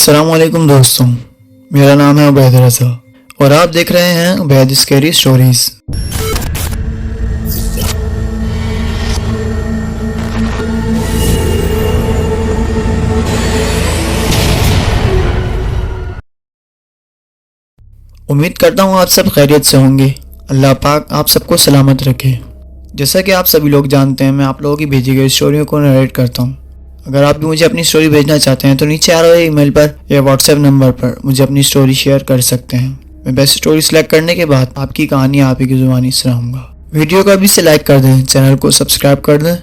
अस्सलाम वालेकुम दोस्तों, मेरा नाम है उबैद रज़ा और आप देख रहे हैं उबैद स्कैरी स्टोरीज। उम्मीद करता हूँ आप सब खैरियत से होंगे। अल्लाह पाक आप सबको सलामत रखे। जैसा कि आप सभी लोग जानते हैं, मैं आप लोगों की भेजी गई स्टोरियों को नरेट करता हूँ। अगर आप भी मुझे अपनी स्टोरी भेजना चाहते हैं तो नीचे आ रहे ईमेल पर या व्हाट्सएप नंबर पर मुझे अपनी स्टोरी शेयर कर सकते हैं। मैं बेस्ट स्टोरी सेलेक्ट करने के बाद आपकी कहानी आप ही की ज़ुबानी सुनाऊंगा। वीडियो को अभी से लाइक कर दें, चैनल को सब्सक्राइब कर दें।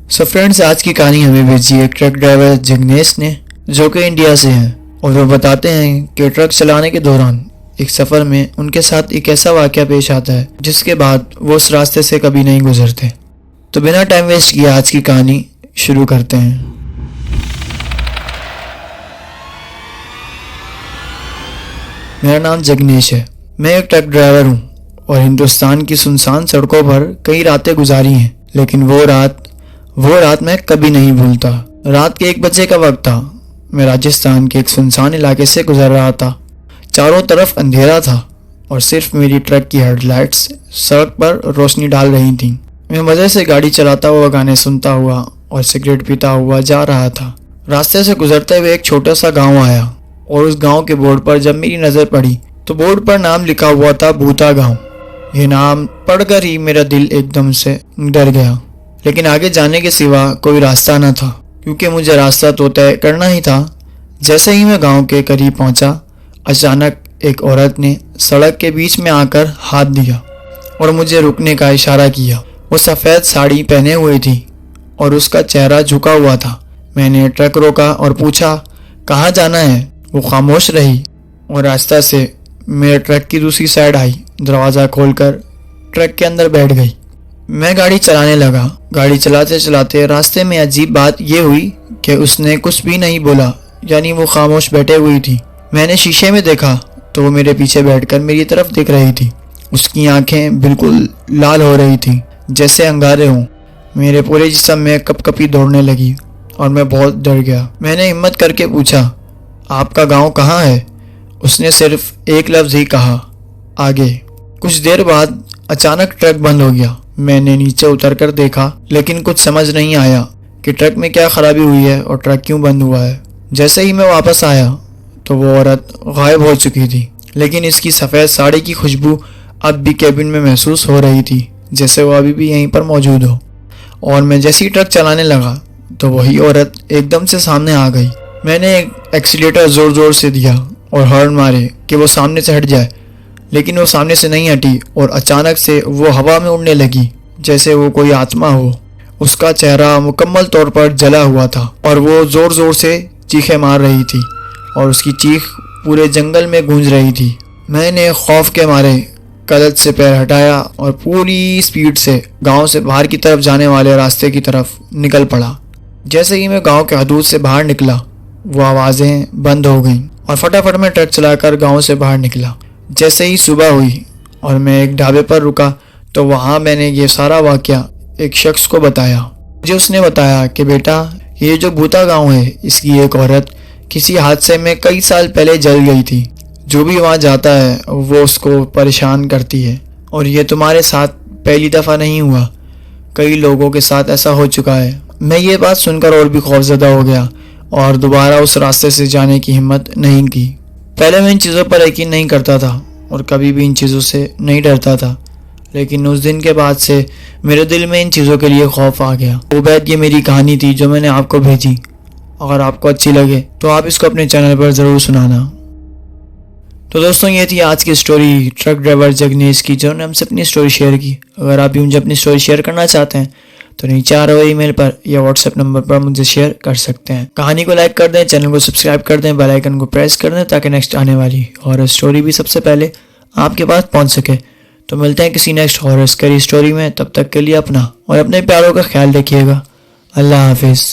सो फ्रेंड्स, आज की कहानी हमें भेजी है ट्रक ड्राइवर जगनेश ने, जो कि इंडिया से हैं, और वो बताते हैं कि ट्रक चलाने के दौरान एक सफ़र में उनके साथ एक ऐसा वाक़या पेश आता है जिसके बाद वो उस रास्ते से कभी नहीं गुजरते। तो बिना टाइम वेस्ट किए आज की कहानी शुरू करते हैं। मेरा नाम जगनेश है। मैं एक ट्रक ड्राइवर हूँ और हिंदुस्तान की सुनसान सड़कों पर कई रातें गुजारी हैं, लेकिन वो रात मैं कभी नहीं भूलता। रात के 1 बजे का वक्त था। मैं राजस्थान के एक सुनसान इलाके से गुजर रहा था। चारों तरफ अंधेरा था और सिर्फ मेरी ट्रक की हेडलाइट्स सड़क पर रोशनी डाल रही थीं। मैं मज़े से गाड़ी चलाता हुआ गाने सुनता हुआ और सिगरेट पीता हुआ जा रहा था। रास्ते से गुजरते हुए एक छोटा सा गांव आया और उस गांव के बोर्ड पर जब मेरी नज़र पड़ी तो बोर्ड पर नाम लिखा हुआ था भूता गांव। ये नाम पढ़कर ही मेरा दिल एकदम से डर गया, लेकिन आगे जाने के सिवा कोई रास्ता न था, क्योंकि मुझे रास्ता तो तय करना ही था। जैसे ही मैं गांव के करीब पहुंचा, अचानक एक औरत ने सड़क के बीच में आकर हाथ दिया और मुझे रुकने का इशारा किया। वो सफ़ेद साड़ी पहने हुई थी और उसका चेहरा झुका हुआ था। मैंने ट्रक रोका और पूछा, कहाँ जाना है? वो खामोश रही और रास्ता से मेरे ट्रक की दूसरी साइड आई। दरवाज़ा खोलकर ट्रक के अंदर बैठ गई। मैं गाड़ी चलाने लगा। गाड़ी चलाते चलाते रास्ते में अजीब बात यह हुई कि उसने कुछ भी नहीं बोला, यानी वो खामोश बैठे हुई थी। मैंने शीशे में देखा तो वो मेरे पीछे बैठकर मेरी तरफ देख रही थी। उसकी आंखें बिल्कुल लाल हो रही थी, जैसे अंगारे हों। मेरे पूरे जिस्म में कपकपी दौड़ने लगी और मैं बहुत डर गया। मैंने हिम्मत करके पूछा, आपका गांव कहाँ है? उसने सिर्फ एक लफ्ज़ ही कहा, आगे। कुछ देर बाद अचानक ट्रक बंद हो गया। मैंने नीचे उतरकर देखा, लेकिन कुछ समझ नहीं आया कि ट्रक में क्या खराबी हुई है और ट्रक क्यों बंद हुआ है। जैसे ही मैं वापस आया तो वो औरत गायब हो चुकी थी, लेकिन इसकी सफ़ेद साड़ी की खुशबू अब भी केबिन में महसूस हो रही थी, जैसे वो अभी भी यहीं पर मौजूद हो। और मैं जैसे ही ट्रक चलाने लगा तो वही औरत एकदम से सामने आ गई। मैंने एक एक्सीलेटर ज़ोर ज़ोर से दिया और हॉर्न मारे कि वो सामने से हट जाए, लेकिन वो सामने से नहीं हटी और अचानक से वो हवा में उड़ने लगी, जैसे वो कोई आत्मा हो। उसका चेहरा मुकम्मल तौर पर जला हुआ था और वो ज़ोर ज़ोर से चीखें मार रही थी और उसकी चीख पूरे जंगल में गूंज रही थी। मैंने खौफ के मारे क्लच से पैर हटाया और पूरी स्पीड से गांव से बाहर की तरफ जाने वाले रास्ते की तरफ निकल पड़ा। जैसे ही मैं गांव के हदूद से बाहर निकला, वो आवाज़ें बंद हो गईं और फटाफट मैं ट्रक चलाकर गांव से बाहर निकला। जैसे ही सुबह हुई और मैं एक ढाबे पर रुका तो वहां मैंने ये सारा वाक़या एक शख्स को बताया। मुझे उसने बताया कि बेटा, ये जो भूता गांव है, इसकी एक औरत किसी हादसे में कई साल पहले जल गई थी। जो भी वहां जाता है वो उसको परेशान करती है और ये तुम्हारे साथ पहली दफ़ा नहीं हुआ, कई लोगों के साथ ऐसा हो चुका है। मैं ये बात सुनकर और भी खौफजदा हो गया और दोबारा उस रास्ते से जाने की हिम्मत नहीं की। पहले मैं इन चीज़ों पर यकीन नहीं करता था और कभी भी इन चीज़ों से नहीं डरता था, लेकिन उस दिन के बाद से मेरे दिल में इन चीज़ों के लिए खौफ आ गया। उबैद, ये मेरी कहानी थी जो मैंने आपको भेजी। अगर आपको अच्छी लगे तो आप इसको अपने चैनल पर ज़रूर सुनाना। तो दोस्तों, ये थी आज की स्टोरी ट्रक ड्राइवर जगनेश की, जिन्होंने हमसे अपनी स्टोरी शेयर की। अगर आप भी मुझे अपनी स्टोरी शेयर करना चाहते हैं तो नीचे आ रहे ईमेल पर या व्हाट्सएप नंबर पर मुझे शेयर कर सकते हैं। कहानी को लाइक कर दें, चैनल को सब्सक्राइब कर दें, बेल आइकन को प्रेस कर दें ताकि नेक्स्ट आने वाली हॉरर स्टोरी भी सबसे पहले आपके पास पहुंच सके। तो मिलते हैं किसी नेक्स्ट हॉरर स्टोरी में। तब तक के लिए अपना और अपने प्यारों का ख्याल रखिएगा। अल्लाह हाफिज़।